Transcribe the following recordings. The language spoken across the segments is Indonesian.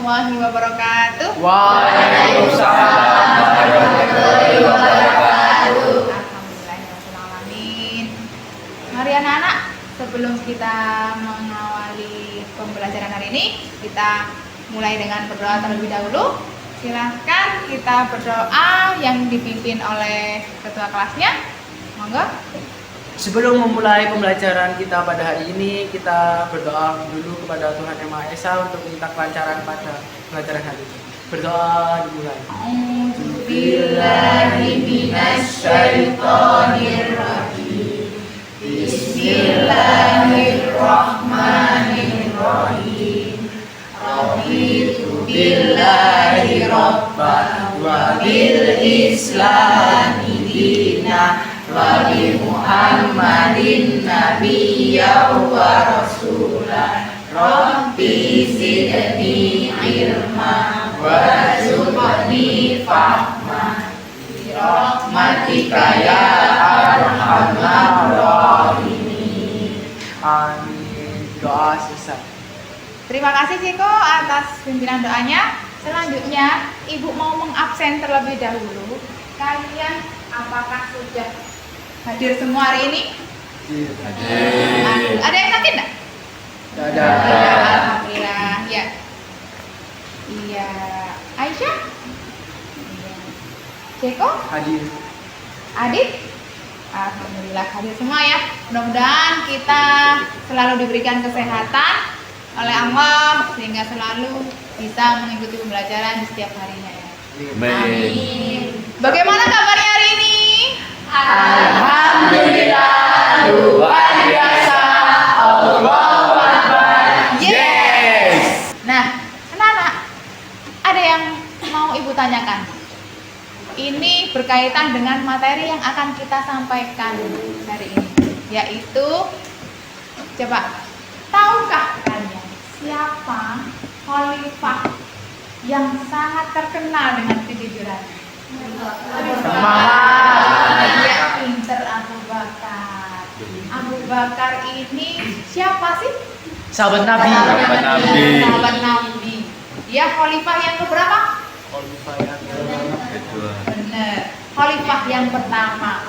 warahmatullahi wabarakatuh. Waalaikumsalam warahmatullahi wabarakatuh. Alhamdulillahirrahmanirrahim. Mari anak-anak, sebelum kita mengawali pembelajaran hari ini, kita mulai dengan berdoa terlebih dahulu. Silahkan kita berdoa yang dipimpin oleh ketua kelasnya. Monggo. Sebelum memulai pembelajaran kita pada hari ini, kita berdoa dulu kepada Tuhan Yang Maha Esa untuk minta kelancaran pada pelajaran hari ini. Berdoa dimulai. A'udzubillahiminasyaitonirrajim. Bismillahirrahmanirrahim. Raditu billahi rabban wa bil islami dina wa bi Muhammadin nabiyya wa rasulah. Rabbi zidni ilma warzuqni fahma bi rahmatika ya arhamar rahimin. Amin. Doa selesai. Terima kasih Ciko atas pimpinan doanya. Selanjutnya, Ibu mau mengabsen terlebih dahulu. Kalian apakah sudah hadir semua hari ini? Hadir. Ada yang sakit enggak? Ada. Alhamdulillah, ya. Iya. Aisyah? Iya. Ceko? Hadir. Adit? Alhamdulillah hadir semua ya. Mudah-mudahan kita selalu diberikan kesehatan oleh Allah sehingga selalu bisa mengikuti pembelajaran di setiap harinya ya. Amin. Bagaimana kabarnya hari ini? Alhamdulillah, luar biasa. Allahu Akbar. Yes. Nah, anak-anak, ada yang mau Ibu tanyakan? Ini berkaitan dengan materi yang akan kita sampaikan hari ini, yaitu, coba, tahukah kalian siapa khalifah yang sangat terkenal dengan kejujuran? Ya, pinter Abu Bakar. Abu Bakar ini siapa sih? Sahabat Nabi. Sahabat Nabi. Dia khalifah yang keberapa? Benar. Khalifah yang pertama.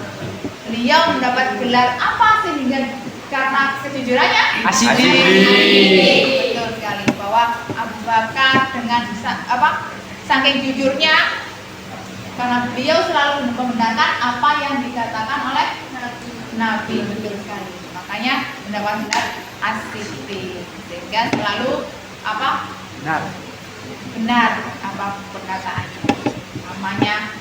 Beliau mendapat gelar apa sehingga karena kejujurannya? Asyidi. Betul sekali bahwa Abu Bakar dengan saking jujurnya, karena beliau selalu membenarkan apa yang dikatakan oleh Nabi. Betul sekali. Makanya mendapat gelar Asyidi, sehingga selalu benar apa perkataannya. Namanya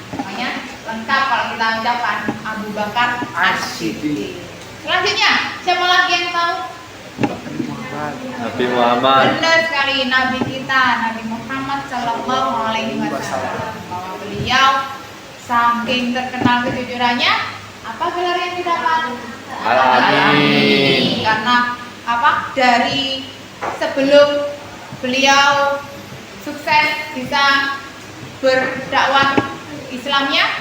lengkap kalau kita ucapkan Abu Bakar Asyidi. Selanjutnya, siapa lagi yang tahu? Nabi Muhammad. Benar sekali, Nabi kita, Nabi Muhammad Shallallahu Alaihi Wasallam. Bahwa beliau saking terkenal kejujurannya, apa gelar yang didapat? Al-Amin. Karena dari sebelum beliau sukses bisa berdakwah Islamnya,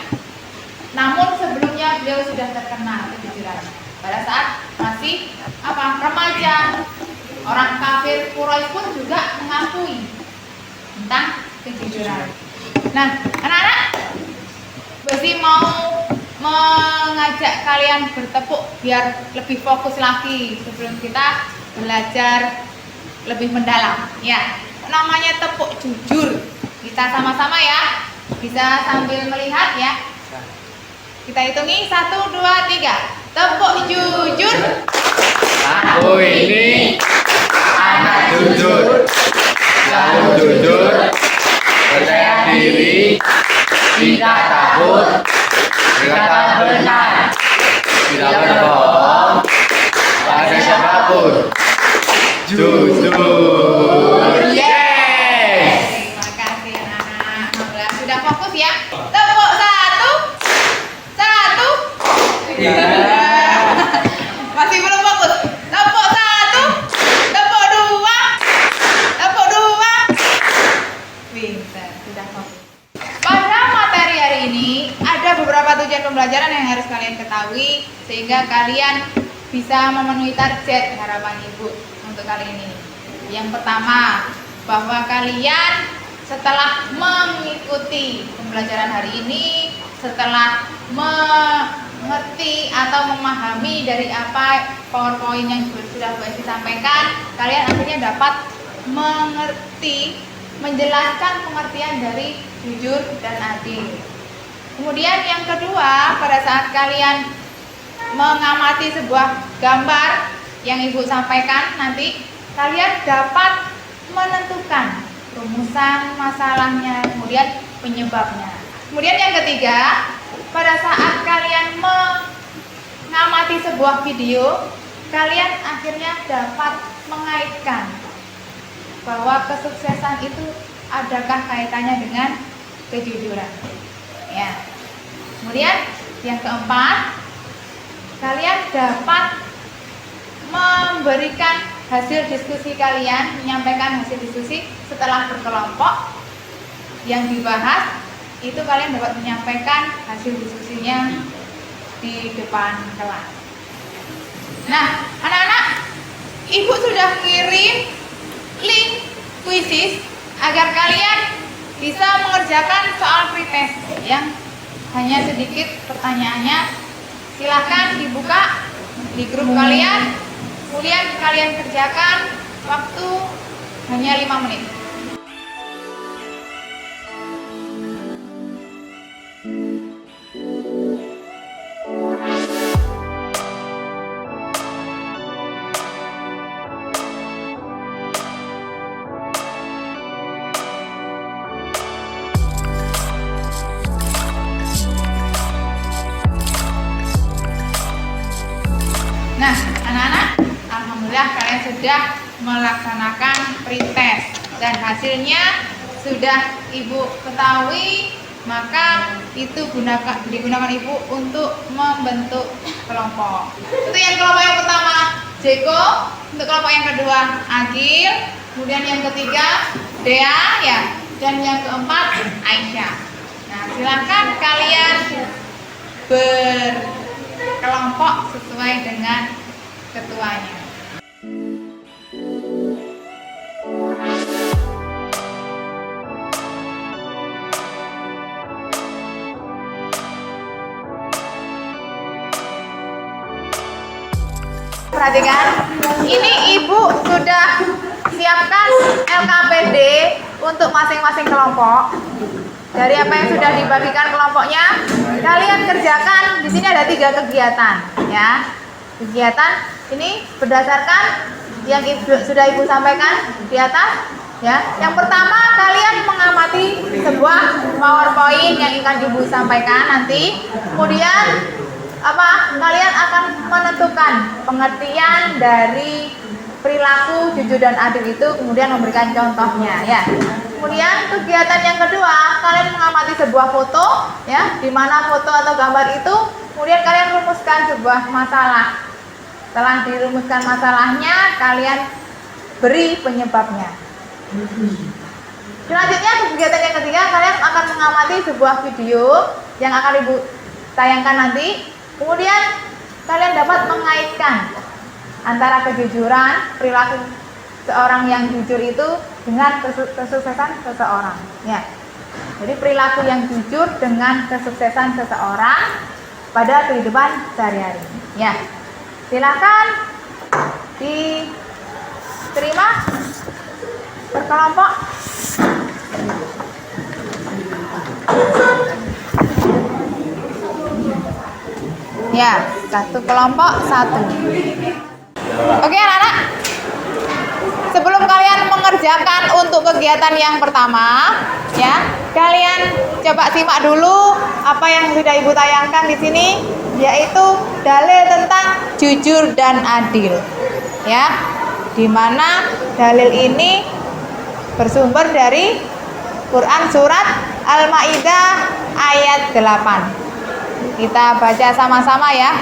namun sebelumnya beliau sudah terkenal kejujurannya. Pada saat masih remaja, orang kafir Quraisy pun juga mengakui tentang kejujuran. Nah, anak-anak, Besi mau mengajak kalian bertepuk biar lebih fokus lagi sebelum kita belajar lebih mendalam. Ya, namanya tepuk jujur. Kita sama-sama ya, bisa sambil melihat ya. Kita hitungi 1, 2, 3. Tepuk jujur. Aku ini anak jujur, selalu jujur, percaya diri, tidak takut, berkata benar, tidak berbohong pada siapapun. Jujur. Yes. Terima kasih anak-anak. Alhamdulillah sudah fokus ya. Tepuk 1. Masih belum fokus. Tepuk 1. Tepuk 2. Pintar, sudah fokus. Pada materi hari ini ada beberapa tujuan pembelajaran yang harus kalian ketahui sehingga kalian bisa memenuhi target harapan Ibu untuk kali ini. Yang pertama, bahwa kalian setelah mengikuti pembelajaran hari ini, setelah mengerti atau memahami dari apa PowerPoint yang sudah Bu Esti sampaikan, kalian akhirnya dapat mengerti, menjelaskan pengertian dari jujur dan adil. Kemudian yang kedua, pada saat kalian mengamati sebuah gambar yang Ibu sampaikan nanti, kalian dapat menentukan rumusan masalahnya, kemudian penyebabnya. Kemudian yang ketiga, pada saat kalian mengamati sebuah video, kalian akhirnya dapat mengaitkan bahwa kesuksesan itu adakah kaitannya dengan kejujuran. Ya. Kemudian yang keempat, kalian dapat memberikan hasil diskusi kalian, menyampaikan hasil diskusi setelah berkelompok yang dibahas, itu kalian dapat menyampaikan hasil diskusinya di depan kelas. Nah, anak-anak, Ibu sudah kirim link kuisis agar kalian bisa mengerjakan soal pretest yang hanya sedikit pertanyaannya. Silahkan dibuka di grup kalian, kemudian kalian kerjakan, waktu hanya 5 menit. Nah, anak-anak, alhamdulillah kalian sudah melaksanakan pretest dan hasilnya sudah Ibu ketahui, maka itu digunakan Ibu untuk membentuk kelompok. Untuk yang kelompok yang pertama Jeko, untuk kelompok yang kedua Agil, kemudian yang ketiga Dea ya, dan yang keempat Aisyah. Nah, silakan kalian berkelompok sesuai dengan ketuanya. Perhatikan, ini Ibu sudah siapkan LKPD untuk masing-masing kelompok. Dari apa yang sudah dibagikan kelompoknya, kalian kerjakan. Di sini ada 3 kegiatan, ya. Kegiatan ini berdasarkan yang sudah Ibu sampaikan di atas, ya. Yang pertama, kalian mengamati sebuah PowerPoint yang akan Ibu sampaikan nanti. Kemudian kalian akan menentukan pengertian dari perilaku jujur dan adil itu, kemudian memberikan contohnya, ya. Kemudian kegiatan yang kedua, kalian mengamati sebuah foto, ya, di mana foto atau gambar itu, kemudian kalian rumuskan sebuah masalah. Setelah dirumuskan masalahnya, kalian beri penyebabnya. Selanjutnya kegiatan yang ketiga, kalian akan mengamati sebuah video yang akan Ibu tayangkan nanti. Kemudian kalian dapat mengaitkan antara kejujuran, perilaku seorang yang jujur itu dengan kesuksesan seseorang, ya. Jadi perilaku yang jujur dengan kesuksesan seseorang pada kehidupan sehari-hari, ya. Silakan diterima berkelompok. Ya, 1 kelompok 1. Oke anak-anak, sebelum kalian mengerjakan untuk kegiatan yang pertama, ya, kalian coba simak dulu apa yang sudah Ibu tayangkan di sini, yaitu dalil tentang jujur dan adil, ya. Di mana dalil ini bersumber dari Quran surat Al-Maidah ayat 8. Kita baca sama-sama ya.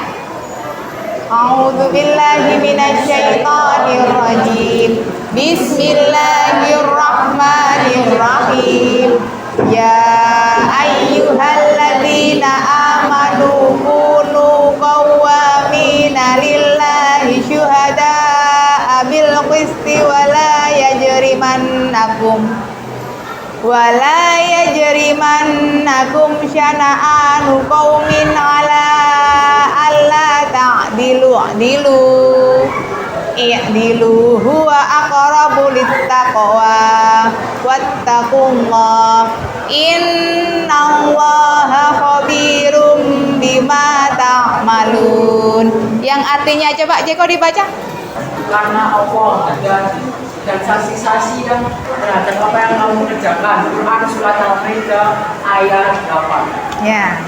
A'udzubillahi minasyaitonirrajim. Bismillahirrahmanirrahim. Ya ayyuhalladzina amanu kunu qawwamina lillahi syuhada'a bil qisti wa la yajrimannakum bainakum wala yajrimannakum syana'anu qaumin ala alla ta'dilu i'dilu huwa aqrabu littaqwa wattaqullah innallaha khabirum bima ta'malun. Yang artinya coba Jeko dibaca. Karena Allah dan saksi-saksi yang terhadap apa yang kamu kerjakan. Quran surat Al-Maidah ayat 8. Ya,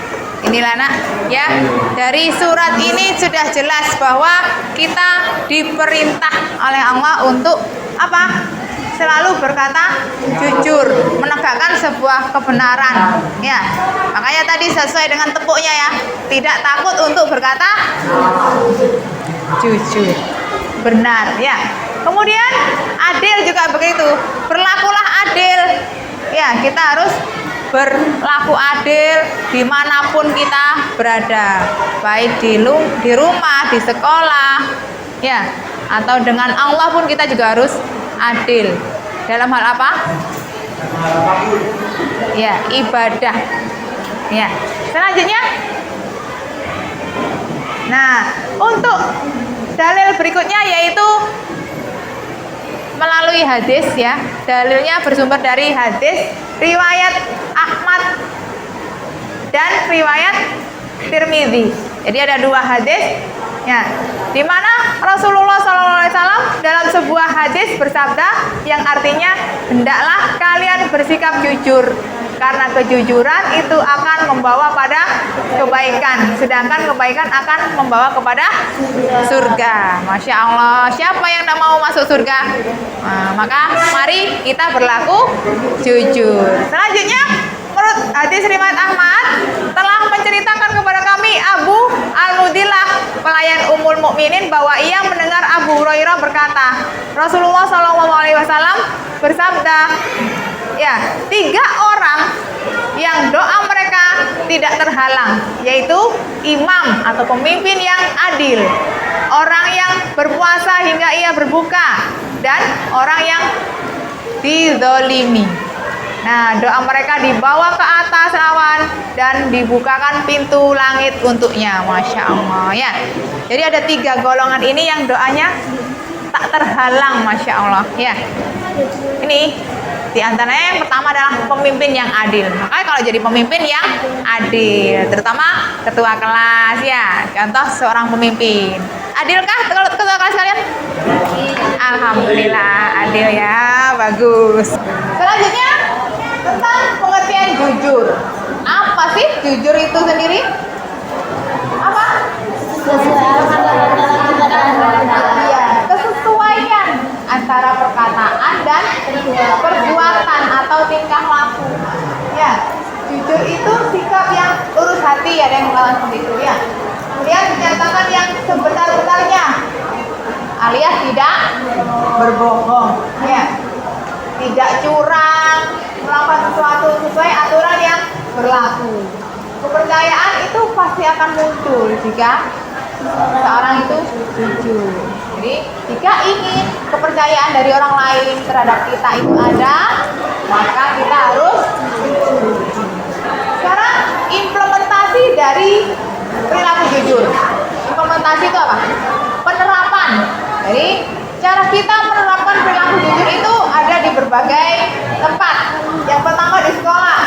inilah nak ya, dari surat ini sudah jelas bahwa kita diperintah oleh Allah untuk apa? Selalu berkata jujur, menegakkan sebuah kebenaran. Ya, makanya tadi sesuai dengan tepuknya ya, tidak takut untuk berkata jujur, benar ya. Kemudian adil juga begitu, berlakulah adil. Ya, kita harus berlaku adil dimanapun kita berada, baik di rumah, di sekolah, ya, atau dengan Allah pun kita juga harus adil. Dalam hal apa? Ya, ibadah. Ya, selanjutnya. Nah, untuk dalil berikutnya yaitu melalui hadis ya. Dalilnya bersumber dari hadis riwayat Ahmad dan riwayat Tirmidzi. Jadi ada dua hadis ya, di mana Rasulullah SAW dalam sebuah hadis bersabda yang artinya hendaklah kalian bersikap jujur karena kejujuran itu akan membawa pada kebaikan, sedangkan kebaikan akan membawa kepada surga. Masya Allah, siapa yang tidak mau masuk surga? Nah, maka mari kita berlaku jujur. Selanjutnya, menurut hadis riwayat Ahmad telah menceritakan kepada kami Abu Al-Mudillah, pelayan Ummul Mukminin, bahwa ia mendengar Abu Hurairah berkata, Rasulullah SAW bersabda, ya, 3 orang yang doa mereka tidak terhalang, yaitu imam atau pemimpin yang adil, orang yang berpuasa hingga ia berbuka, dan orang yang dizolimi. Nah, doa mereka dibawa ke atas awan dan dibukakan pintu langit untuknya. Masya Allah ya. Jadi ada 3 golongan ini yang doanya tak terhalang. Masya Allah ya. Ini di antaranya yang pertama adalah pemimpin yang adil. Makanya kalau jadi pemimpin yang adil, terutama ketua kelas ya, contoh seorang pemimpin. Adilkah kalau ketua kelas kalian? Alhamdulillah adil ya, bagus. Selanjutnya tentang pengertian jujur. Apa sih jujur itu sendiri? Apa? Ya, kesesuaian antara perkataan dan perbuatan atau tingkah laku. Ya, jujur itu sikap yang lurus hati, ada yang mengatakan seperti itu ya. Kemudian menyatakan yang sebenar-benarnya, alias tidak berbohong, ya, tidak curang, melakukan sesuatu sesuai aturan yang berlaku. Kepercayaan itu pasti akan muncul jika seorang itu jujur. Jadi jika ingin kepercayaan dari orang lain terhadap kita itu ada, maka kita harus jujur. Sekarang implementasi dari perilaku jujur. Implementasi itu apa? Penerapan. Jadi cara kita menerapkan perilaku jujur itu ada di berbagai tempat. Yang pertama di sekolah.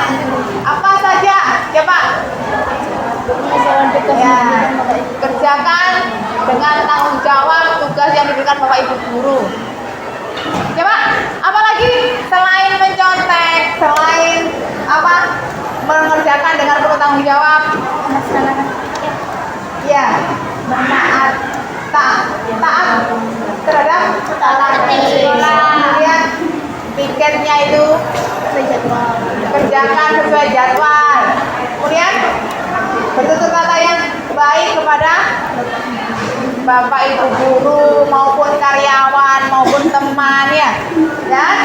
Apa saja? Coba. Ya, kerjakan dengan tanggung jawab tugas yang diberikan Bapak Ibu guru. Coba, apalagi selain mencontek, selain apa, mengerjakan dengan penuh tanggung jawab. Ya, taat terhadap tata sekolah. Kemudian tiketnya itu kerjakan sesuai jadwal. Kemudian bertutur kata yang baik kepada Bapak Ibu guru maupun karyawan maupun teman ya. Dan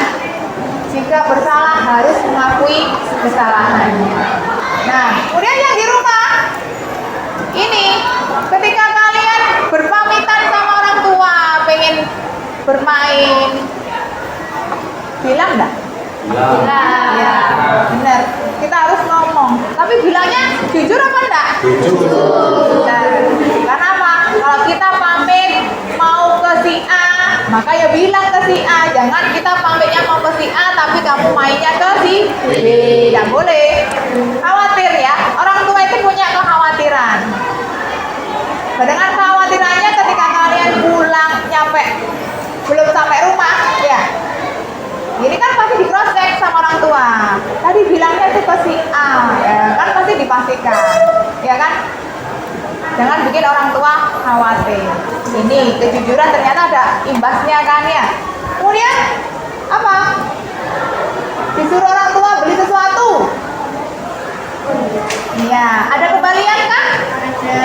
jika bersalah harus mengakui kesalahannya. Nah, kemudian yang di rumah ini, ketika kalian berpamitan sama orang tua pengen bermain, bilang enggak? Ya, benar. Kita harus ngomong. Tapi bilangnya jujur apa enggak? Jujur. Benar. Karena apa? Kalau kita pamit mau ke si A, maka ya bilang ke si A. Jangan kita pamitnya mau ke si A, tapi kamu mainnya ke si B. Tidak boleh. Khawatir ya. Orang tua itu punya kekhawatiran. Dengan kekhawatirannya ketika kalian pulang nyampe belum sampai rumah, ya. Ini kan pasti di cross check sama orang tua. Tadi bilangnya itu ke si A, ya kan pasti dipastikan, ya kan? Jangan bikin orang tua khawatir. Ini kejujuran ternyata ada imbasnya kan ya. Kemudian apa? Disuruh orang tua beli sesuatu. Iya, ada kembalian kan?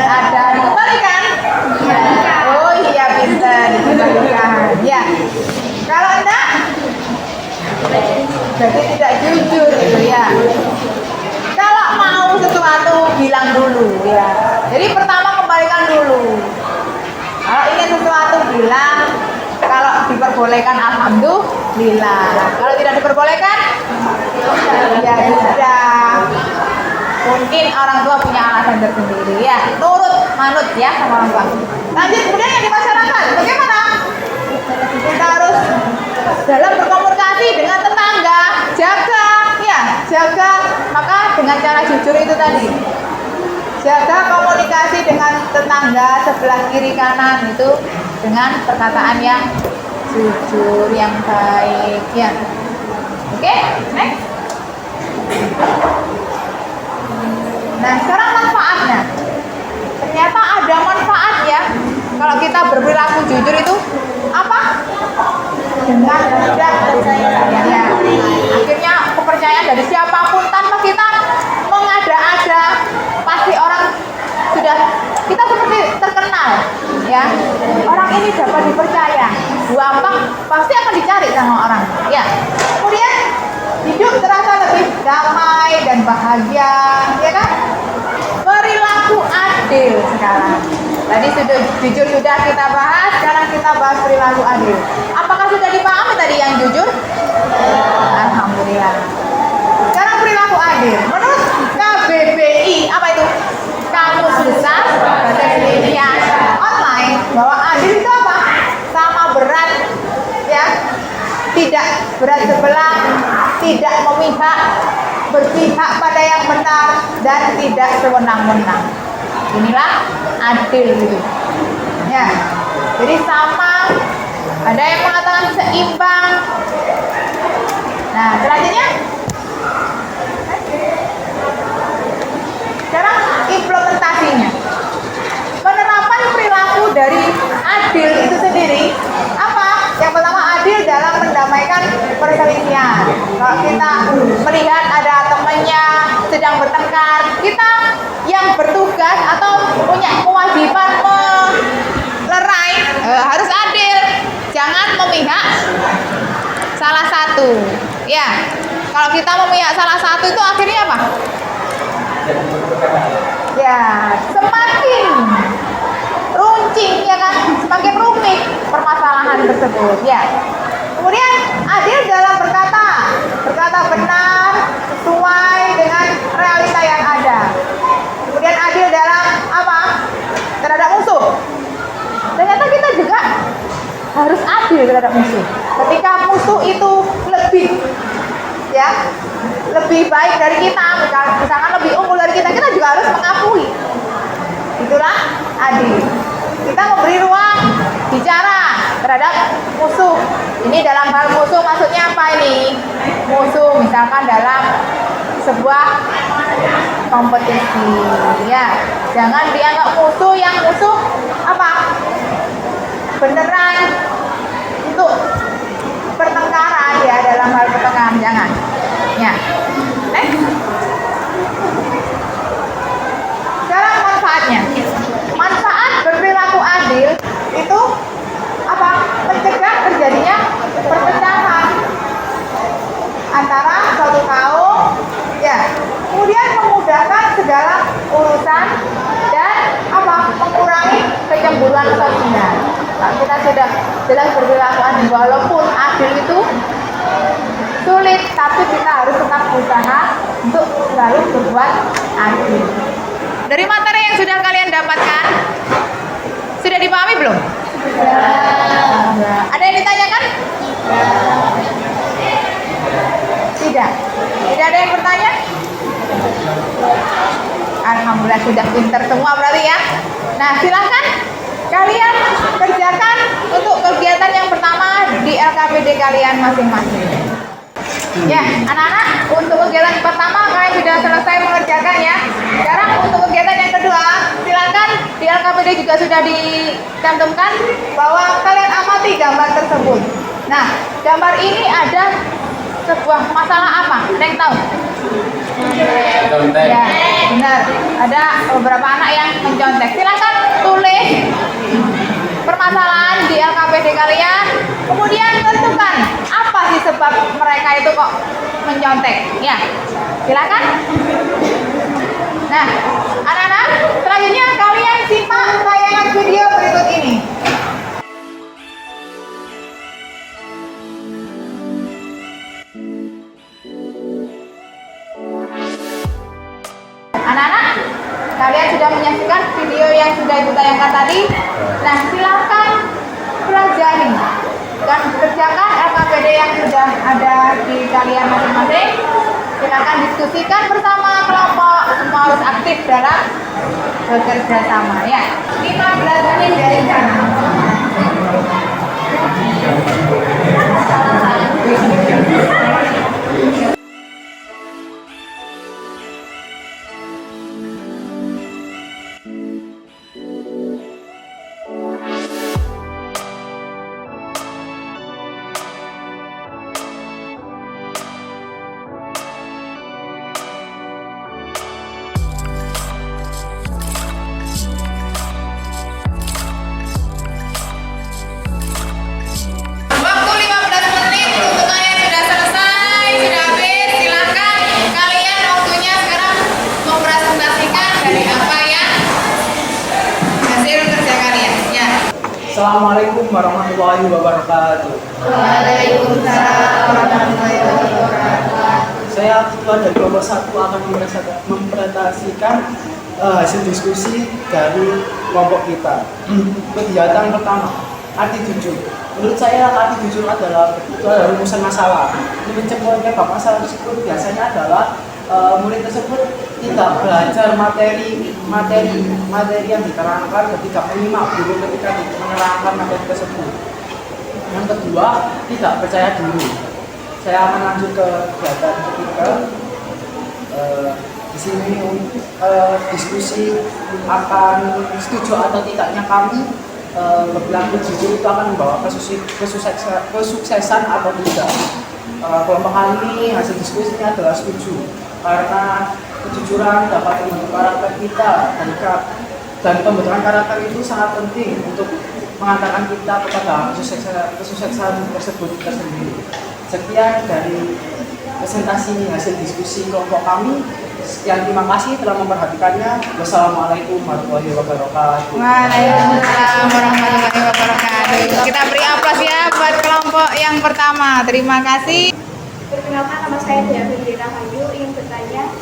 Ada dikembalikan? Iya. Oh iya pintar dikembalikan. Ya. Kalau enggak, jadi tidak jujur gitu ya. Kalau mau sesuatu bilang dulu ya. Jadi pertama kembalikan dulu. Kalau ingin sesuatu bilang. Kalau diperbolehkan alhamdulillah. Kalau tidak diperbolehkan ya sudah. Mungkin orang tua punya alasan tersendiri ya. Nurut manut ya sama orang tua. Lanjut kemudian yang di masyarakat. Bagaimana? Kita harus dalam berkomunikasi dengan tetangga, jaga, maka dengan cara jujur itu tadi, jaga komunikasi dengan tetangga sebelah kiri kanan itu dengan perkataan yang jujur, yang baik, ya. Oke, next. Nah, sekarang manfaatnya. Ternyata ada manfaat ya. Kalau kita berperilaku jujur itu apa? Dengan mudah kepercayaan. Ya. Akhirnya kepercayaan dari siapapun tanpa kita mengada-ada, pasti orang sudah kita seperti terkenal, ya. Orang ini dapat dipercaya, gampang pasti akan dicari sama orang, ya. Kemudian hidup terasa lebih damai dan bahagia, ya kan? Perilaku adil sekarang. Tadi sudah jujur sudah kita bahas, sekarang kita bahas perilaku adil. Apakah sudah dipahami tadi yang jujur? Alhamdulillah. Sekarang perilaku adil. Menurut KBBI apa itu? Kamus Besar Bahasa Indonesia Online, bahwa adil itu apa? Sama berat, ya. Tidak berat sebelah, tidak memihak, berpihak pada yang benar dan tidak sewenang-wenang. Inilah adil gitu. Ya. Jadi sama, ada yang mengatakan seimbang. Nah, selanjutnya sekarang implementasinya. Penerapan perilaku dari adil itu sendiri apa? Yang pertama, adil dalam mendamaikan perselisihan. Kalau kita melihat ada temannya sedang bertengkar, kita yang bertugas atau punya kewajiban melerai harus adil, jangan memihak salah satu. Ya, kalau kita memihak salah satu itu akhirnya apa? Ya, semakin runcing, ya kan, semakin rumit permasalahan tersebut. Ya. Kemudian adil dalam berkata benar sesuai dengan realita yang ada. Kemudian adil dalam apa? Terhadap musuh. Ternyata kita juga harus adil terhadap musuh. Ketika musuh itu lebih baik dari kita, misalkan lebih unggul dari kita juga harus mengakui. Itulah adil. Kita memberi ruang bicara terhadap musuh. Ini dalam hal musuh maksudnya apa ini? Musuh misalkan dalam sebuah kompetisi, ya. Jangan dianggap musuh yang musuh apa? Beneran untuk pertengkaran ya, dalam hal pertengkaran jangan. Ya. Sekarang manfaatnya. Manfaat berperilaku adil itu apa? Mencegah terjadinya perpecahan antara suatu kaum, ya. Kemudian memudahkan segala urusan dan apa? Mengurangi kecemburuan sosial. Kalau kita sudah jelas berperilaku adil, walaupun adil itu sulit, tapi kita harus tetap berusaha untuk selalu berbuat adil. Dari materi yang sudah kalian dapatkan, sudah dipahami belum? Ada yang ditanyakan? Tidak. Tidak ada yang bertanya? Alhamdulillah sudah pinter semua berarti ya. Nah, silakan kalian kerjakan untuk kegiatan yang pertama di LKPD kalian masing-masing. Ya, anak-anak, untuk kegiatan pertama kalian sudah selesai mengerjakan ya. Sekarang untuk kegiatan yang kedua, silakan di LKPD juga sudah dicantumkan bahwa kalian amati gambar tersebut. Nah, gambar ini ada sebuah masalah apa? Ada yang tahu? Contek. Ya, benar. Ada beberapa anak yang mencontek. Silakan tulis permasalahan di LKPD kalian. Kemudian tentukan apa sih sebab mereka itu kok mencontek. Ya, silakan. Nah, anak-anak, selanjutnya kalian simak tayangan video berikut ini. Anak-anak, kalian sudah menyaksikan video yang sudah ibu tayangkan tadi. Nah, silakan pelajari dan kerjakan LKPD yang sudah ada di kalian masing-masing. Silakan diskusikan bersama kelompok. Semua harus aktif dalam bekerja sama ya. 15 menit dari sana. Waktu 15 menit untuk kalian sudah selesai, sudah habis. Silakan kalian waktunya sekarang mempresentasikan dari apa yang hasil kerja kalian. Ya. Assalamualaikum warahmatullahi wabarakatuh. Waalaikumsalam warahmatullahi wabarakatuh. Saya ketua dari kelompok 1 akan mempresentasikan hasil diskusi dari kelompok kita. Kegiatan pertama, arti jujur. Menurut saya arti jujur adalah rumusan masalah. Mencemplungkan bab masalah tersebut biasanya adalah murid tersebut tidak belajar materi yang diterangkan ketika menyimak guru ketika menerangkan materi tersebut. Yang kedua, tidak percaya diri. Saya akan lanjut ke kegiatan ketiga. Di sini diskusi akan setuju atau tidaknya kami berlaku jujur itu akan membawa kesuksesan atau tidak. Kelompok kami hasil diskusinya adalah setuju karena kejujuran dapat membentuk karakter kita dan pembentukan karakter itu sangat penting untuk mengantarkan kita kepada kesuksesan tersebut tersendiri. Sekian dari presentasi hasil diskusi kelompok kami. Sekian, terima kasih telah memperhatikannya. Wassalamualaikum warahmatullahi wabarakatuh. Waalaikumsalam warahmatullahi wabarakatuh. Kita beri aplaus ya buat kelompok yang pertama. Terima kasih. Perkenalkan, nama saya Dea Fitri Rahayu. Ingin bertanya,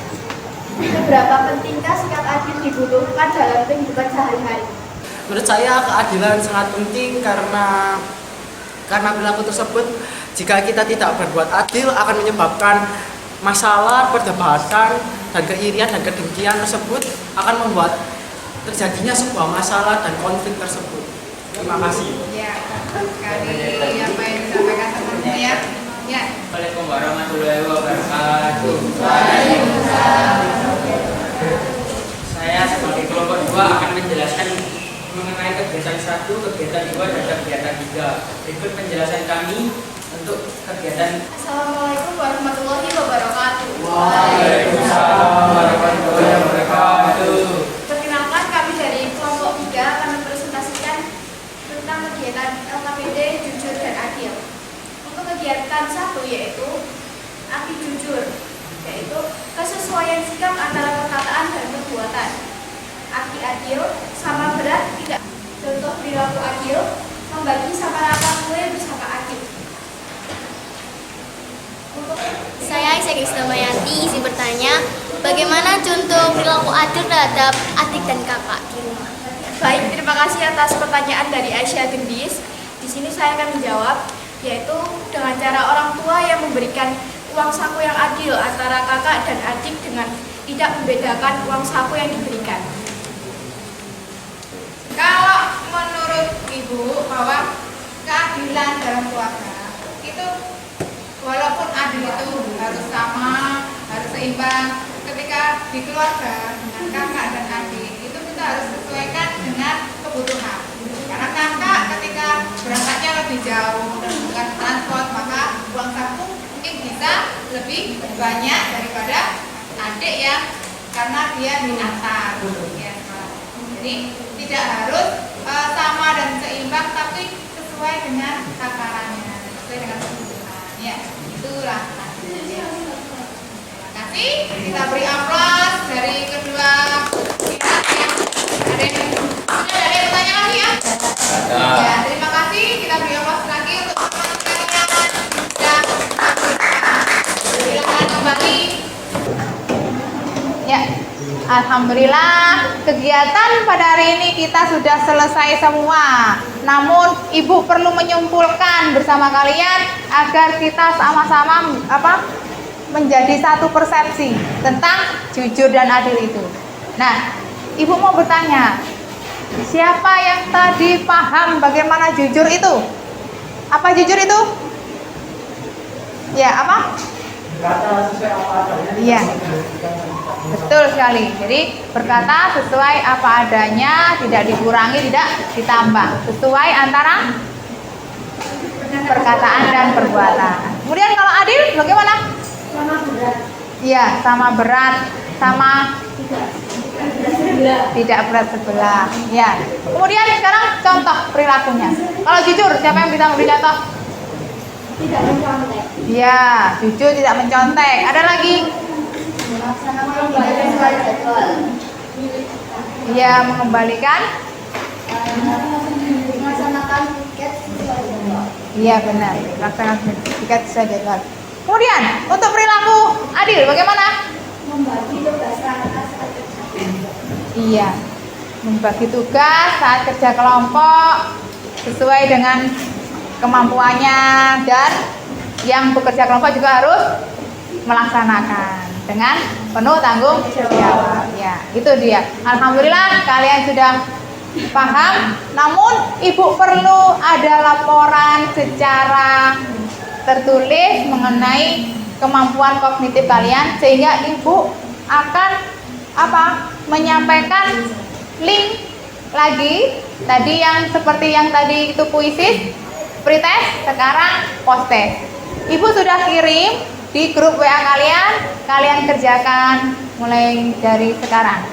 seberapa pentingkah sikap adil dibutuhkan dalam kehidupan sehari-hari? Menurut saya keadilan sangat penting karena perilaku tersebut jika kita tidak berbuat adil akan menyebabkan masalah, perdebatan, dan keirian dan kedengkian tersebut akan membuat terjadinya sebuah masalah dan konflik tersebut. Terima kasih. Ya, sekali apa yang disampaikan teman-teman ya. Ya. Assalamualaikum warahmatullahi wabarakatuh. Saya sebagai kelompok 2 akan menjelaskan mengenai kegiatan 1, kegiatan 2, dan kegiatan 3. Berikut penjelasan kami untuk kegiatan. Assalamualaikum warahmatullahi wabarakatuh. Waalaikumsalam warahmatullahi wabarakatuh. Perkenalkan, kami dari kelompok 3 akan mempresentasikan tentang kegiatan LKPD jujur dan adil. Untuk kegiatan 1 yaitu arti jujur, yaitu kesesuaian sikap antara perkataan dan perbuatan. Arti adil, sama berat tidak. Contoh perilaku adil, membagi sama rata kue bersama adil. Denis Damayanti, izin bertanya, bagaimana contoh perilaku adil terhadap adik dan kakak di rumah? Baik, terima kasih atas pertanyaan dari Aisyah Gendis. Di sini saya akan menjawab, yaitu dengan cara orang tua yang memberikan uang saku yang adil antara kakak dan adik dengan tidak membedakan uang saku yang diberikan. Kalau menurut Ibu bahwa keadilan dalam keluarga itu walaupun adil itu harus sama, harus seimbang. Ketika di keluarga dengan kakak dan adik itu kita harus sesuaikan dengan kebutuhan. Karena kakak ketika berangkatnya lebih jauh dan bukan transport, maka uang saku mungkin bisa lebih banyak daripada adik yang karena dia binatang. Ya. Jadi tidak harus sama dan seimbang, tapi sesuai dengan takarannya, sesuai dengan kebutuhan. Ya, itulah. Terima kasih. Kita beri aplaus dari kedua pihak yang ada yang bertanya lagi ya? Ya, terima kasih. Kita beri aplaus lagi untuk teman-teman yang sudah silakan kembali. Ya. Alhamdulillah, kegiatan pada hari ini kita sudah selesai semua. Namun Ibu perlu menyimpulkan bersama kalian agar kita sama-sama menjadi satu persepsi tentang jujur dan adil itu. Nah, Ibu mau bertanya, siapa yang tadi paham bagaimana jujur itu? Apa jujur itu? Ya, apa? Berkata sesuai apa adanya. Iya. Betul sekali. Jadi berkata sesuai apa adanya, tidak dikurangi, tidak ditambah. Sesuai antara perkataan dan perbuatan. Kemudian kalau adil bagaimana? Sama berat. Iya, sama berat, sama tidak berat sebelah. Ya. Kemudian sekarang contoh perilakunya. Kalau jujur, siapa yang bisa memberi contoh? Tidak mencontek. Iya, jujur tidak mencontek. Ada lagi? Mengembalikan jadwal. Iya, mengembalikan. Melaksanakan tiket sesuai jadwal. Iya benar, laksanakan tiket sesuai jadwal. Kemudian untuk perilaku adil bagaimana? Membagi tugas saat kerja. Iya, membagi tugas saat kerja kelompok sesuai dengan kemampuannya, dan yang bekerja kelompok juga harus melaksanakan dengan penuh tanggung jawab. Ya, itu dia. Alhamdulillah kalian sudah paham. Namun Ibu perlu ada laporan secara tertulis mengenai kemampuan kognitif kalian, sehingga Ibu akan menyampaikan link lagi tadi yang seperti yang tadi itu puisi pretest, sekarang post-test. Ibu sudah kirim di grup WA kalian kerjakan mulai dari sekarang.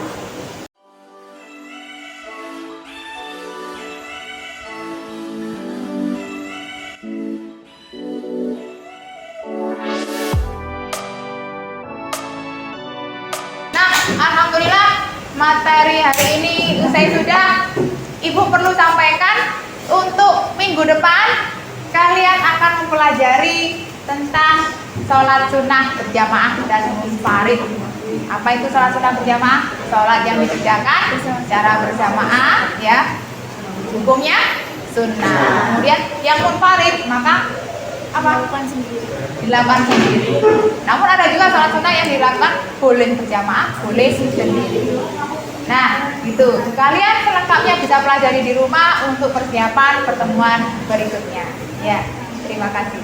Nah, alhamdulillah materi hari ini usai sudah. Ibu perlu sampaikan untuk minggu depan kalian akan mempelajari tentang sholat sunnah berjamaah dan munfarid. Apa itu sholat sunnah berjamaah? Sholat yang dikerjakan secara berjamaah, ya, hukumnya sunnah. Kemudian yang munfarid maka dilakukan sendiri. Namun ada juga sholat sunnah yang dilakukan boleh berjamaah, boleh sendiri. Nah, itu kalian selengkapnya bisa pelajari di rumah untuk persiapan pertemuan berikutnya. Ya, terima kasih.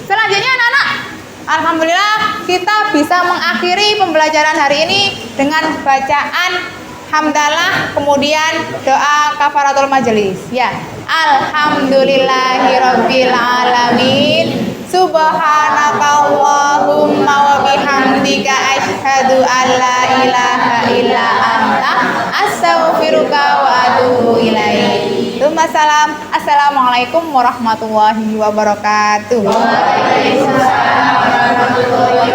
Selanjutnya anak-anak, alhamdulillah kita bisa mengakhiri pembelajaran hari ini dengan bacaan hamdalah, kemudian doa kafaratul majelis. Ya, alhamdulillahirabbil alamin. Subhanakallahumma wa bihamdika asyhadu an la ilaha illa anta astaghfiruka wa atubu ilaik. Salam. Assalamualaikum warahmatullahi wabarakatuh. Waalaikumsalam warahmatullahi wabarakatuh.